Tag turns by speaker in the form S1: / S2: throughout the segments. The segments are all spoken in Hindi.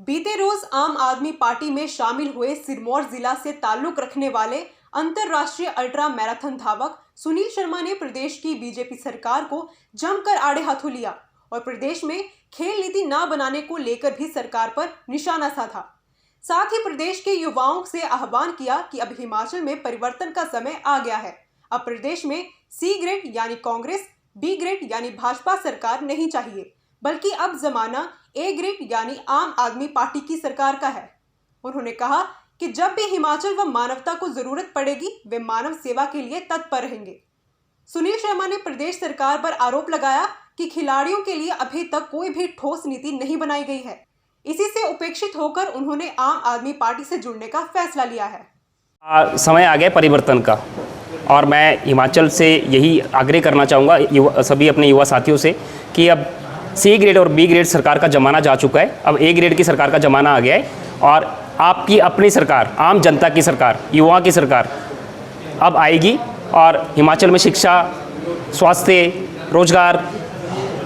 S1: बीते रोज आम आदमी पार्टी में शामिल हुए सिरमौर जिला से ताल्लुक रखने वाले अंतर्राष्ट्रीय अल्ट्रा मैराथन धावक सुनील शर्मा ने प्रदेश की बीजेपी सरकार को जमकर आड़े हाथों लिया और प्रदेश में खेल नीति न बनाने को लेकर भी सरकार पर निशाना साधा। साथ ही प्रदेश के युवाओं से आह्वान किया कि अब हिमाचल में परिवर्तन का समय आ गया है। अब प्रदेश में सी ग्रेड यानी कांग्रेस, बी ग्रेड यानी भाजपा सरकार नहीं चाहिए, बल्कि अब जमाना ए ग्रेड यानी आम आदमी पार्टी की सरकार का है। उन्होंने कहा कि जब भी हिमाचल व मानवता को जरूरत पड़ेगी वे मानव सेवा के लिए तत्पर रहेंगे। सुनील शर्मा ने प्रदेश सरकार पर आरोप लगाया कि खिलाड़ियों के लिए अभी तक कोई भी ठोस नीति नहीं बनाई गई है। इसी से उपेक्षित होकर उन्होंने आम आदमी पार्टी से जुड़ने का फैसला लिया है।
S2: समय आ गया परिवर्तन का और मैं हिमाचल से यही आग्रह करना चाहूँगा सभी अपने युवा साथियों से कि अब सी ग्रेड और बी ग्रेड सरकार का ज़माना जा चुका है। अब ए ग्रेड की सरकार का ज़माना आ गया है और आपकी अपनी सरकार, आम जनता की सरकार, युवा की सरकार अब आएगी और हिमाचल में शिक्षा, स्वास्थ्य, रोजगार,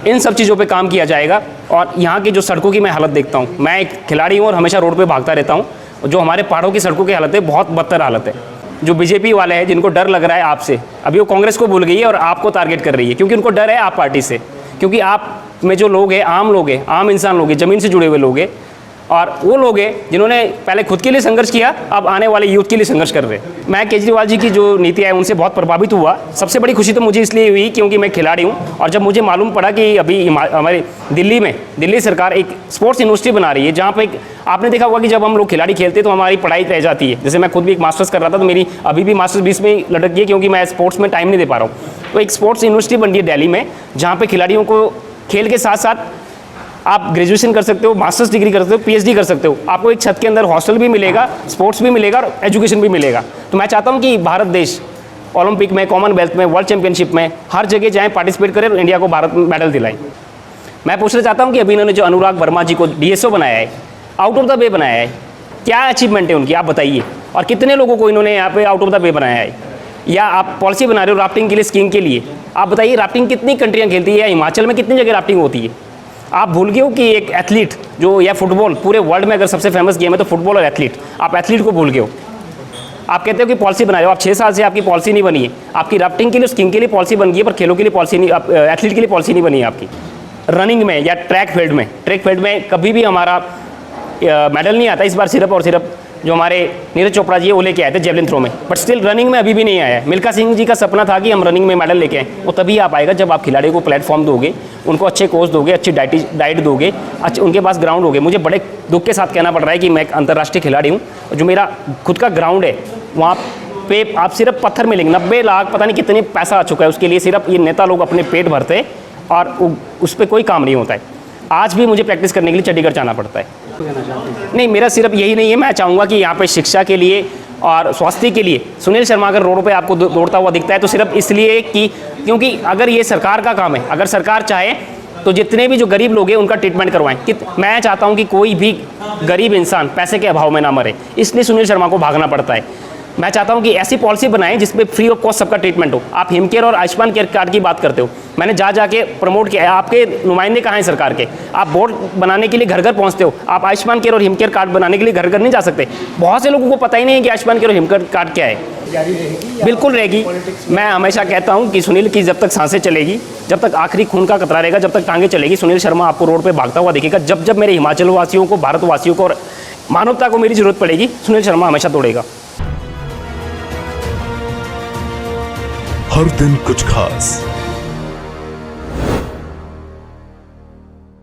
S2: इन सब चीज़ों पे काम किया जाएगा। और यहाँ की जो सड़कों की मैं हालत देखता हूँ, मैं एक खिलाड़ी हूँ और हमेशा रोड पे भागता रहता हूँ। जो हमारे पहाड़ों की सड़कों की हालत है बहुत बदतर हालत है। जो बीजेपी वाले हैं जिनको डर लग रहा है आपसे, अभी वो कांग्रेस को भूल गई है और आपको टारगेट कर रही है क्योंकि उनको डर है आप पार्टी से। क्योंकि आप में जो लोग हैं, आम इंसान लोग हैं, ज़मीन से जुड़े हुए लोग हैं और वो लोग हैं जिन्होंने पहले खुद के लिए संघर्ष किया, अब आने वाले यूथ के लिए संघर्ष कर रहे हैं। मैं केजरीवाल जी की जो नीति है उनसे बहुत प्रभावित हुआ। सबसे बड़ी खुशी तो मुझे इसलिए हुई क्योंकि मैं खिलाड़ी हूँ और जब मुझे मालूम पड़ा कि अभी हमारे दिल्ली सरकार एक स्पोर्ट्स यूनिवर्सिटी बना रही है जहाँ पर आपने देखा होगा कि जब हम लोग खिलाड़ी खेलते हैं तो हमारी पढ़ाई रह जाती है। जैसे मैं खुद भी एक मास्टर्स कर रहा था तो मेरी अभी भी मास्टर्स 20 में लटक गई क्योंकि मैं स्पोर्ट्स में टाइम नहीं दे पा रहा हूँ। तो एक स्पोर्ट्स यूनिवर्सिटी बन रही है दिल्ली में जहाँ पर खिलाड़ियों को खेल के साथ साथ आप ग्रेजुएशन कर सकते हो, मास्टर्स डिग्री कर सकते हो, पीएचडी कर सकते हो। आपको एक छत के अंदर हॉस्टल भी मिलेगा, स्पोर्ट्स भी मिलेगा और एजुकेशन भी मिलेगा। तो मैं चाहता हूं कि भारत देश ओलंपिक में, कॉमनवेल्थ में, वर्ल्ड चैंपियनशिप में हर जगह जाएं, पार्टिसिपेट करें और इंडिया को भारत मेडल दिलाएं। मैं पूछना चाहता हूँ कि अभी इन्होंने जो अनुराग वर्मा जी को डीएसओ बनाया है, आउट ऑफ द वे बनाया है, क्या अचीवमेंट है उनकी आप बताइए। और कितने लोगों को इन्होंने यहाँ पे आउट ऑफ द वे बनाया है। या आप पॉलिसी बना रहे हो राफ्टिंग के लिए, स्कीइंग के लिए, आप बताइए राफ्टिंग कितनी कंट्रियाँ खेलती है या हिमाचल में कितनी जगह राफ्टिंग होती है। आप भूल गए हो कि एक एथलीट जो, या फुटबॉल, पूरे वर्ल्ड में अगर सबसे फेमस गेम है तो फुटबॉल और एथलीट, आप एथलीट को भूल गए हो। आप कहते हो कि पॉलिसी बना रहे हो, आप 6 साल से आपकी पॉलिसी नहीं बनी है। आपकी राफ्टिंग के लिए, स्कीइंग के लिए पॉलिसी बन गई है पर खेलों के लिए पॉलिसी नहीं, एथलीट के लिए पॉलिसी नहीं बनी है आपकी। रनिंग में या ट्रैक फील्ड में कभी भी हमारा मेडल नहीं आता। इस बार सिर्फ और सिर्फ जो हमारे नीरज चोपड़ा जी है वो लेके आए थे जेवलिन थ्रो में, बट स्टिल रनिंग में अभी भी नहीं आया है। मिल्खा सिंह जी का सपना था कि हम रनिंग में मेडल लेके आए, वो तभी आ पाएगा जब आप खिलाड़ियों को प्लेटफॉर्म दोगे, उनको अच्छे कोच दोगे, अच्छी डाइट दोगे, अच्छे उनके पास ग्राउंड होगे। मुझे बड़े दुख के साथ कहना पड़ रहा है कि मैं एक अंतर्राष्ट्रीय खिलाड़ी हूँ, जो मेरा खुद का ग्राउंड है वहाँ पे आप सिर्फ पत्थर मिलेंगे। 90 लाख पता नहीं कितने पैसा आ चुका है उसके लिए, सिर्फ ये नेता लोग अपने पेट भरते हैं और उस पर कोई काम नहीं होता है। आज भी मुझे प्रैक्टिस करने के लिए चंडीगढ़ जाना पड़ता है। नहीं, मेरा सिर्फ यही नहीं है, मैं चाहूँगा कि यहाँ पे शिक्षा के लिए और स्वास्थ्य के लिए सुनील शर्मा अगर रोड पे आपको दौड़ता हुआ दिखता है तो सिर्फ इसलिए कि क्योंकि अगर ये सरकार का काम है, अगर सरकार चाहे तो जितने भी जो गरीब लोग हैं उनका ट्रीटमेंट करवाएं। मैं चाहता हूँ कि कोई भी गरीब इंसान पैसे के अभाव में ना मरे, इसलिए सुनील शर्मा को भागना पड़ता है। मैं चाहता हूँ कि ऐसी पॉलिसी बनाएं जिसमें फ्री ऑफ कॉस्ट सबका ट्रीटमेंट हो। आप हिमकेयर और आयुष्मान केयर कार्ड की बात करते हो, मैंने जाके प्रमोट किया है। आपके नुमाइंदे कहाँ हैं सरकार के? आप बोर्ड बनाने के लिए घर घर पहुँचते हो, आप आयुष्मान केयर और हिमकेयर कार्ड बनाने के लिए घर घर नहीं जा सकते। बहुत से लोगों को पता ही नहीं है कि आयुष्मान केयर और हिमकेयर कार्ड क्या है। बिल्कुल रहेगी। मैं हमेशा कहता हूँ कि सुनील की जब तक सांसें चलेगी, जब तक आखिरी खून का कतरा रहेगा, जब तक टांगे चलेगी, सुनील शर्मा आपको रोड पर भागता हुआ दिखेगा। जब मेरे हिमाचल वासियों को, भारतवासियों को और मानवता को मेरी जरूरत पड़ेगी, सुनील शर्मा हमेशा दौड़ेगा।
S3: हर दिन कुछ खास